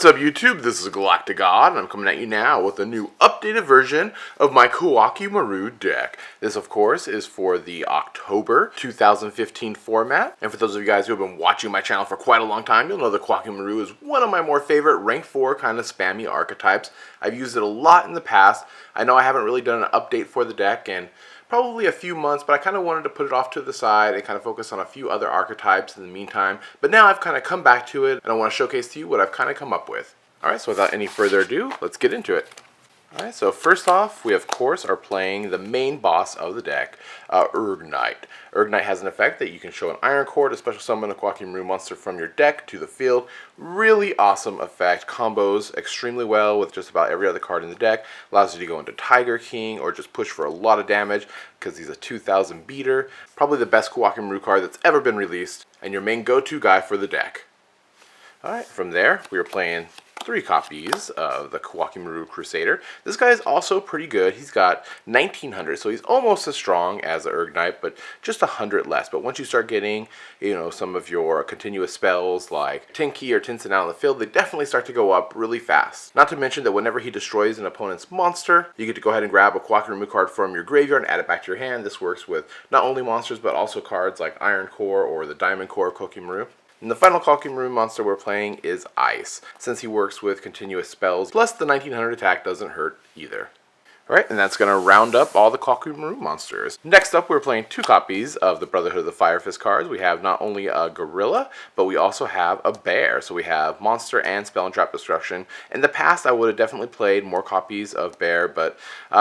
What's up YouTube, this is GalacticGod, and I'm coming at you now with a new updated version of my Koa'ki Meiru deck. This of course is for the October 2015 format, and for those of you guys who have been watching my channel for quite a long time, you'll know that Koa'ki Meiru is one of my more favorite rank 4 kind of spammy archetypes. I've used it a lot in the past. I know I haven't really done an update for the deck in probably a few months, but I kind of wanted to put it off to the side and kind of focus on a few other archetypes in the meantime. But now I've kind of come back to it, and I want to showcase to you what I've kind of come up with. Alright, so without any further ado, let's get into it. Alright, so first off, we of course are playing the main boss of the deck, Urnight. Urnight has an effect that you can show an Iron Core to special summon a Koa'ki Meiru monster from your deck to the field. Really awesome effect, combos extremely well with just about every other card in the deck. Allows you to go into Tiger King or just push for a lot of damage because he's a 2000 beater. Probably the best Koa'ki Meiru card that's ever been released, and your main go-to guy for the deck. Alright, from there, we are playing 3 copies of the Koa'ki Meiru Crusader. This guy is also pretty good. He's got 1900, so he's almost as strong as the Urnight, but just 100 less. But once you start getting, some of your continuous spells like Tenki or Tensu out in the field, they definitely start to go up really fast. Not to mention that whenever he destroys an opponent's monster, you get to go ahead and grab a Koa'ki Meiru card from your graveyard and add it back to your hand. This works with not only monsters, but also cards like Iron Core or the Diamond Core of Koa'ki Meiru. And the final Koa'ki Meiru monster we're playing is Ice, since he works with continuous spells, plus the 1900 attack doesn't hurt either. Alright, and that's going to round up all the Koa'ki Meiru monsters. Next up, we're playing 2 copies of the Brotherhood of the Fire Fist cards. We have not only a Gorilla, but we also have a Bear. So we have Monster and Spell and Trap Destruction. In the past, I would have definitely played more copies of Bear, but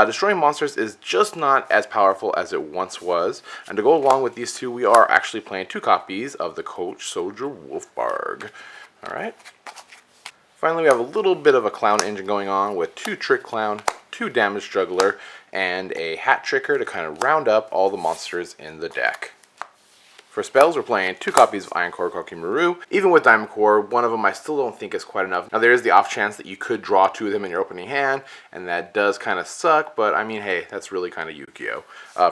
destroying monsters is just not as powerful as it once was. And to go along with these two, we are actually playing 2 copies of the Coach Soldier Wolfbark. Alright. Finally, we have a little bit of a clown engine going on with 2 Trick Clown, 2 Damage Juggler, and a Hat Tricker to kind of round up all the monsters in the deck. For spells, we're playing 2 copies of Iron Core Koa'ki Meiru. Even with Diamond Core, one of them I still don't think is quite enough. Now there is the off chance that you could draw 2 of them in your opening hand, and that does kind of suck, but I mean, hey, that's really kind of Yugioh.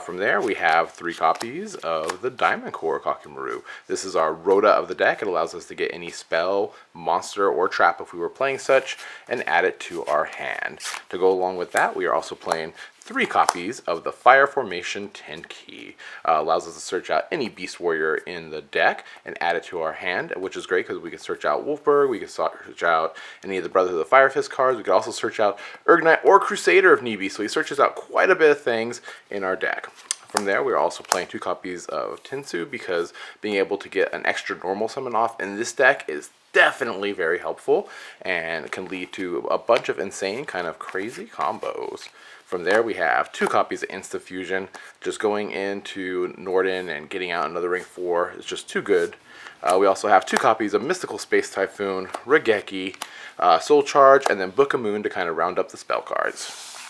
From there, we have 3 copies of the Diamond Core Koa'ki Meiru. This is our Rhoda of the deck. It allows us to get any spell, monster, or trap if we were playing such, and add it to our hand. To go along with that, we are also playing 3 copies of the Fire Formation Tenki. Allows us to search out any Beast Warrior in the deck and add it to our hand, which is great because we can search out Wolfbark, we can search out any of the Brotherhood of the Fire Fist cards, we can also search out Urnight or Crusader if need be, so he searches out quite a bit of things in our deck. From there, we're also playing 2 copies of Tensu because being able to get an extra normal summon off in this deck is definitely very helpful and can lead to a bunch of insane kind of crazy combos. From there, we have 2 copies of Insta Fusion. Just going into Norden and getting out another rank 4 is just too good. We also have 2 copies of Mystical Space Typhoon, Raigeki, Soul Charge, and then Book of Moon to kind of round up the spell cards.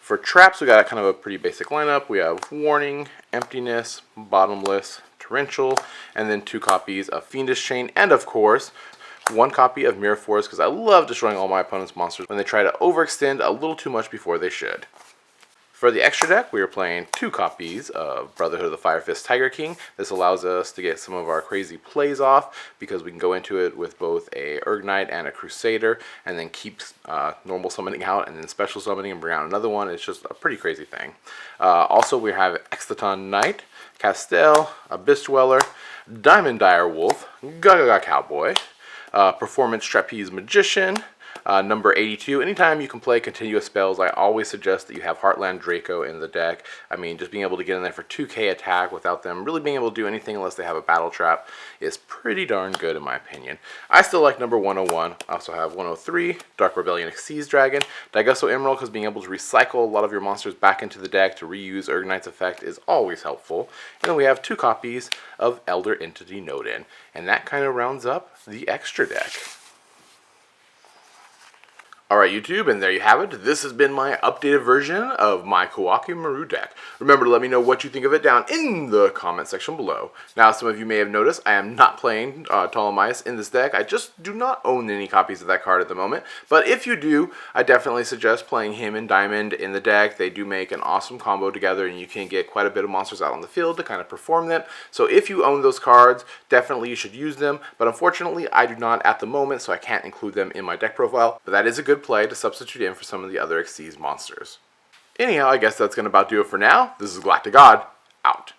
For traps, we got kind of a pretty basic lineup. We have Warning, Emptiness, Bottomless, Torrential, and then 2 copies of Fiendish Chain, and of course, 1 copy of Mirror Force because I love destroying all my opponent's monsters when they try to overextend a little too much before they should. For the extra deck, we are playing 2 copies of Brotherhood of the Fire Fist Tiger King. This allows us to get some of our crazy plays off because we can go into it with both a Urnight and a Crusader and then keep normal summoning out and then special summoning and bring out another one. It's just a pretty crazy thing. Also, we have Exciton Knight, Castel, Abyss Dweller, Diamond Dire Wolf, Gaga Cowboy, Performage Trapeze Magician, number 82. Anytime you can play continuous spells, I always suggest that you have Heartland Draco in the deck. I mean, just being able to get in there for 2k attack without them really being able to do anything unless they have a battle trap is pretty darn good in my opinion. I still like number 101. I also have 103, Dark Rebellion Xyz Dragon, Daigusto Emerald, because being able to recycle a lot of your monsters back into the deck to reuse Urgnight's effect is always helpful. And then we have 2 copies of Elder Entity Norden. And that kind of rounds up the extra deck. Alright YouTube, and there you have it. This has been my updated version of my Koa'ki Meiru deck. Remember to let me know what you think of it down in the comment section below. Now, some of you may have noticed I am not playing Solemn Ice in this deck. I just do not own any copies of that card at the moment. But if you do, I definitely suggest playing him and Diamond in the deck. They do make an awesome combo together, and you can get quite a bit of monsters out on the field to kind of perform them. So if you own those cards, definitely you should use them. But unfortunately, I do not at the moment, so I can't include them in my deck profile. But that is a good play to substitute in for some of the other Xyz monsters. Anyhow, I guess that's going to about do it for now. This is GalacticGod, out.